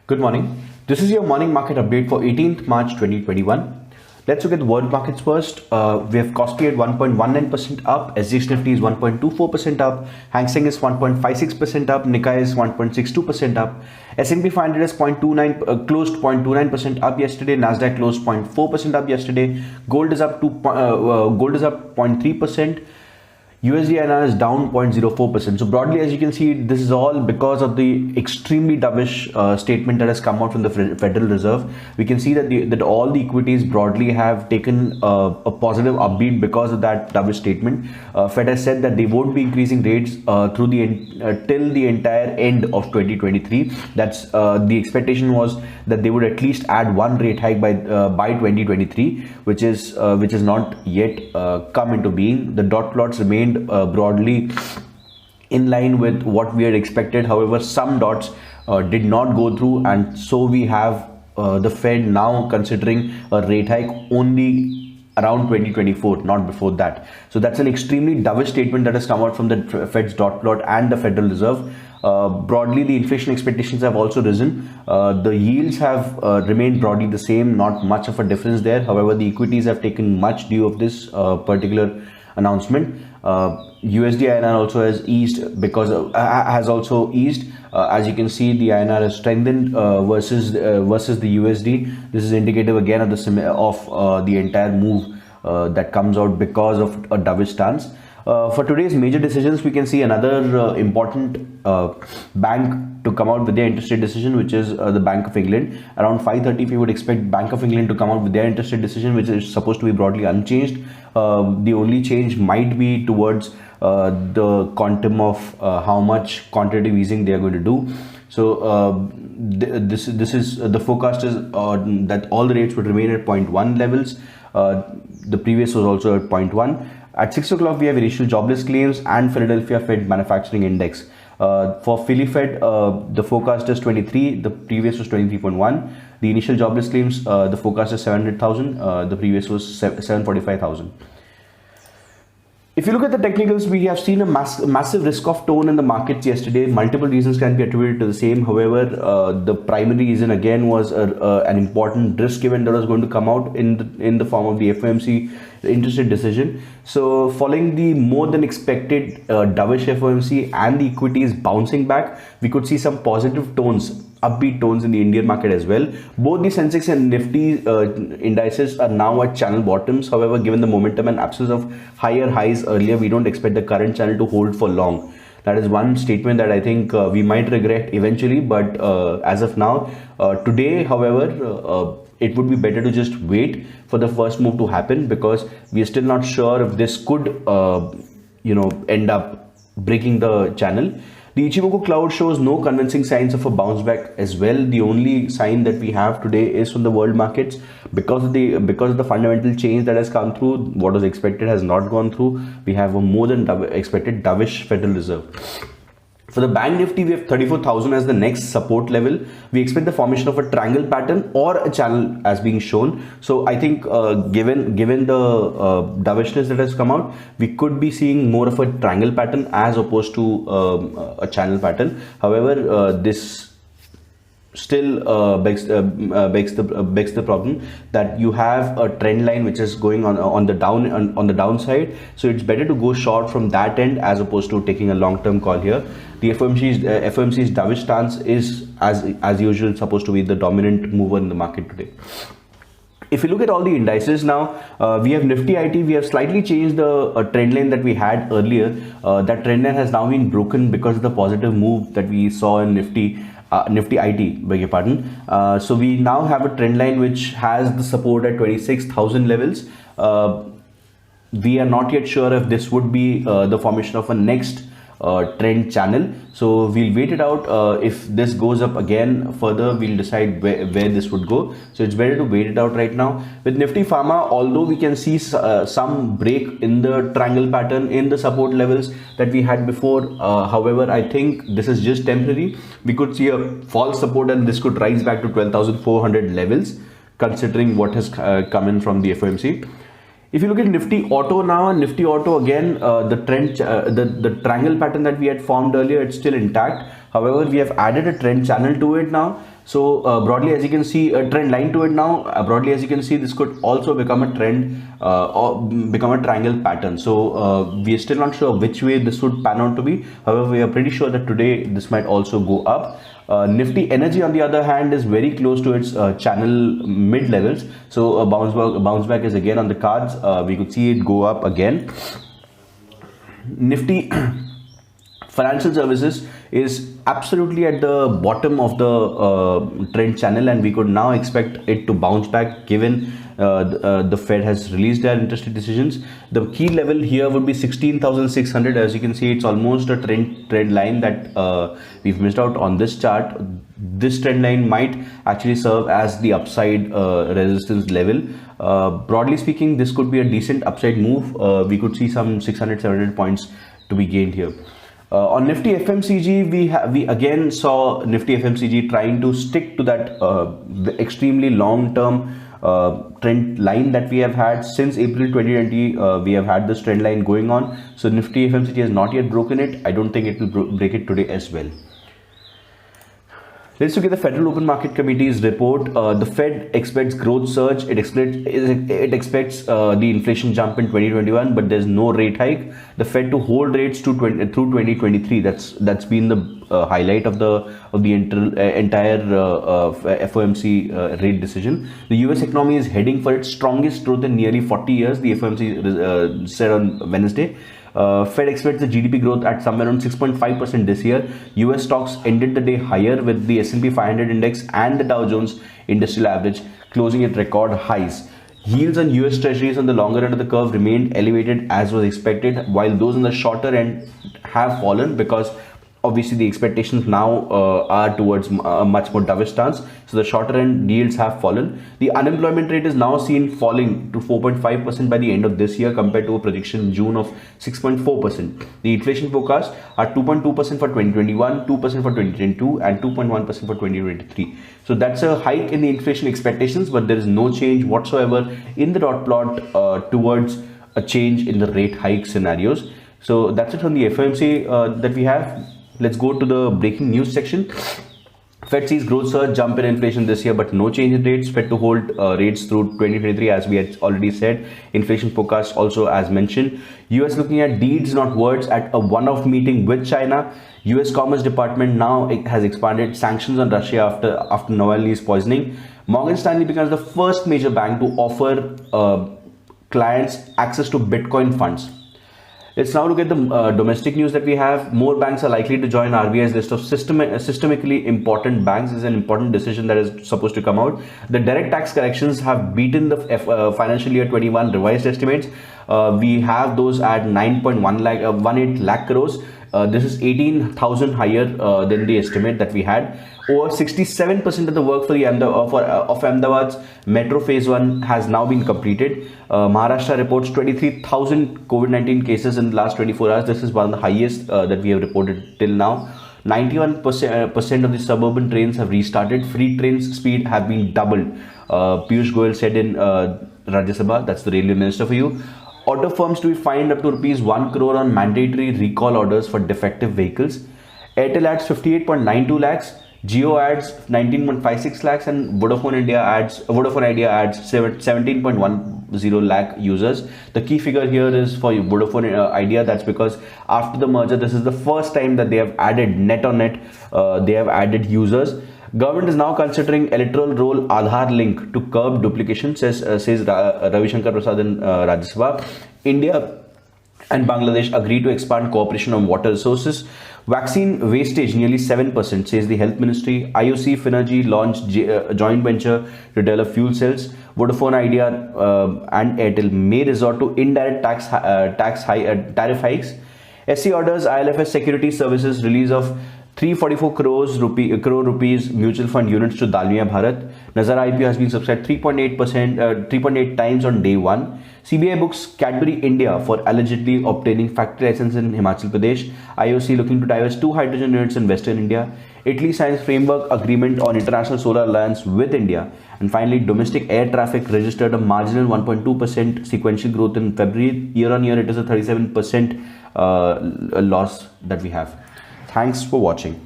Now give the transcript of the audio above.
Good morning. This is your morning market update for 18th March 2021. Let's look at the world markets first. We have Kospi at 1.19% up, SGX Nifty is 1.24% up, Hang Seng is 1.56% up, Nikkei is 1.62% up, S&P 500 is closed 0.29% up yesterday, Nasdaq closed 0.4% up yesterday, gold is up 0.3%. USD INR is down 0.04%. So broadly, as you can see, this is all because of the extremely dovish statement that has come out from the Federal Reserve. We can see that all the equities broadly have taken a positive upbeat because of that dovish statement. Fed has said that they won't be increasing rates till the entire end of 2023. That's the expectation was that they would at least add one rate hike by 2023, which is not yet come into being. The dot plots remained broadly in line with what we had expected. However, some dots did not go through, and so we have the Fed now considering a rate hike only around 2024, not before that. So that's an extremely dovish statement that has come out from the Fed's dot plot and the Federal Reserve. Broadly, the inflation expectations have also risen. The yields have remained broadly the same, not much of a difference there. However, the equities have taken much due of this particular announcement. USD INR also has eased as you can see, the INR has strengthened versus the USD. This is indicative again of the entire move that comes out because of a dovish stance. For today's major decisions, we can see another important bank to come out with their interest rate decision, which is the Bank of England. Around 5:30, we would expect Bank of England to come out with their interest rate decision, which is supposed to be broadly unchanged. The only change might be towards the quantum of how much quantitative easing they are going to do. So this is the forecast is that all the rates would remain at 0.1 levels. The previous was also at 0.1. At 6 o'clock, we have initial jobless claims and Philadelphia Fed Manufacturing Index. For Philly Fed, the forecast is 23, the previous was 23.1. The initial jobless claims, the forecast is 700,000, the previous was 745,000. If you look at the technicals, we have seen a massive risk off tone in the markets yesterday. Multiple reasons can be attributed to the same. However, the primary reason again was an important risk event that was going to come out in the form of the FOMC interest rate decision. So following the more than expected dovish FOMC and the equities bouncing back, we could see some positive tones, upbeat tones in the Indian market as well. Both the Sensex and Nifty indices are now at channel bottoms. However, given the momentum and absence of higher highs earlier, we don't expect the current channel to hold for long. That is one statement that I think we might regret eventually, but as of now, today, however, it would be better to just wait for the first move to happen, because we are still not sure if this could end up breaking the channel. The Ichimoku cloud shows no convincing signs of a bounce back as well. The only sign that we have today is from the world markets. Because of the fundamental change that has come through, what was expected has not gone through. We have a more than expected dovish Federal Reserve. For the Bank Nifty, we have 34,000 as the next support level. We expect the formation of a triangle pattern or a channel as being shown. So I think given the dovishness that has come out, we could be seeing more of a triangle pattern as opposed to a channel pattern. However, this still begs the problem that you have a trend line which is going on the downside. So it's better to go short from that end as opposed to taking a long-term call here. The FOMC's dovish stance is as usual supposed to be the dominant mover in the market today. If you look at all the indices now, we have Nifty IT. We have slightly changed the trend line that we had earlier. That trend line has now been broken because of the positive move that we saw in Nifty IT, beg your pardon. So we now have a trend line which has the support at 26,000 levels. We are not yet sure if this would be the formation of a next trend channel, so we'll wait it out. If this goes up again further, we'll decide where this would go. So it's better to wait it out right now. With Nifty Pharma, although we can see some break in the triangle pattern in the support levels that we had before, however, I think this is just temporary. We could see a false support and this could rise back to 12,400 levels, considering what has come in from the FOMC. If you look at Nifty Auto now, Nifty Auto again, the trend, the triangle pattern that we had formed earlier, it's still intact. However, we have added a trend channel to it now. So broadly, as you can see, a trend line to it now. Broadly, as you can see, this could also become a trend or become a triangle pattern. So we are still not sure which way this would pan out to be. However, we are pretty sure that today this might also go up. Nifty Energy, on the other hand, is very close to its channel mid levels. So a bounce back is again on the cards. We could see it go up again. Nifty Financial Services is absolutely at the bottom of the trend channel, and we could now expect it to bounce back given the Fed has released their interest rate decisions. The key level here would be 16,600. As you can see, it's almost a trend line that we've missed out on this chart. This trend line might actually serve as the upside resistance level. Broadly speaking, this could be a decent upside move. We could see some 600-700 points to be gained here. On Nifty FMCG, we again saw Nifty FMCG trying to stick to that the extremely long-term trend line that we have had since April 2020. We have had this trend line going on. So Nifty FMCG has not yet broken it. I don't think it will break it today as well. Let's look at the Federal Open Market Committee's report. The Fed expects growth surge. It expects the inflation jump in 2021, but there's no rate hike. The Fed to hold rates through 2023. That's been the highlight of the entire FOMC rate decision. The U.S. economy is heading for its strongest growth in nearly 40 years. The FOMC said on Wednesday. Fed expects the GDP growth at somewhere around 6.5% this year. US stocks ended the day higher with the S&P 500 index and the Dow Jones Industrial Average closing at record highs. Yields on US Treasuries on the longer end of the curve remained elevated as was expected, while those on the shorter end have fallen because obviously the expectations now are towards a much more dovish stance. So the shorter end yields have fallen. The unemployment rate is now seen falling to 4.5% by the end of this year compared to a prediction in June of 6.4%. The inflation forecast are 2.2% for 2021, 2% for 2022 and 2.1% for 2023. So that's a hike in the inflation expectations, but there is no change whatsoever in the dot plot towards a change in the rate hike scenarios. So that's it from the FOMC that we have. Let's go to the breaking news section. Fed sees growth surge, jump in inflation this year, but no change in rates. Fed to hold rates through 2023, as we had already said. Inflation forecast also as mentioned. US looking at deeds, not words, at a one-off meeting with China. US Commerce Department now has expanded sanctions on Russia after Navalny's poisoning. Morgan Stanley becomes the first major bank to offer clients access to Bitcoin funds. Let's now look at the domestic news that we have. More banks are likely to join RBI's list of systemically important banks. This is an important decision that is supposed to come out. The direct tax collections have beaten the financial year 21 revised estimates. We have those at 9.18 lakh crores. This is 18,000 higher than the estimate that we had. Over 67% of the work for the of Ahmedabad's Metro Phase 1 has now been completed. Maharashtra reports 23,000 COVID-19 cases in the last 24 hours. This is one of the highest that we have reported till now. 91% of the suburban trains have restarted. Free trains speed have been doubled. Piyush Goyal said in Rajya Sabha, that's the railway minister for you. Auto firms to be fined up to rupees 1 crore on mandatory recall orders for defective vehicles. Airtel adds 58.92 lakhs. Jio adds 19.56 lakhs and Vodafone Idea adds 17.10 lakh users. The key figure here is for Vodafone Idea. That's because after the merger, this is the first time that they have added net on net. They have added users. Government is now considering electoral roll Aadhaar link to curb duplication, says Ravi Shankar Prasad in Rajya Sabha. India and Bangladesh agree to expand cooperation on water resources. Vaccine wastage nearly 7%, says the Health Ministry. IOC Finergy launched joint venture to develop fuel cells. Vodafone Idea and Airtel may resort to indirect tariff hikes. SC orders ILFS Security Services release of 344 crore rupees mutual fund units to Dalmia Bharat. Nazara IPO has been subscribed 3.8 times on day one. CBI books Cadbury India for allegedly obtaining factory license in Himachal Pradesh. IOC looking to divest 2 hydrogen units in Western India. Italy signs framework agreement on International Solar Alliance with India. And finally, domestic air traffic registered a marginal 1.2% sequential growth in February. Year on year, it is a 37% loss that we have. Thanks for watching.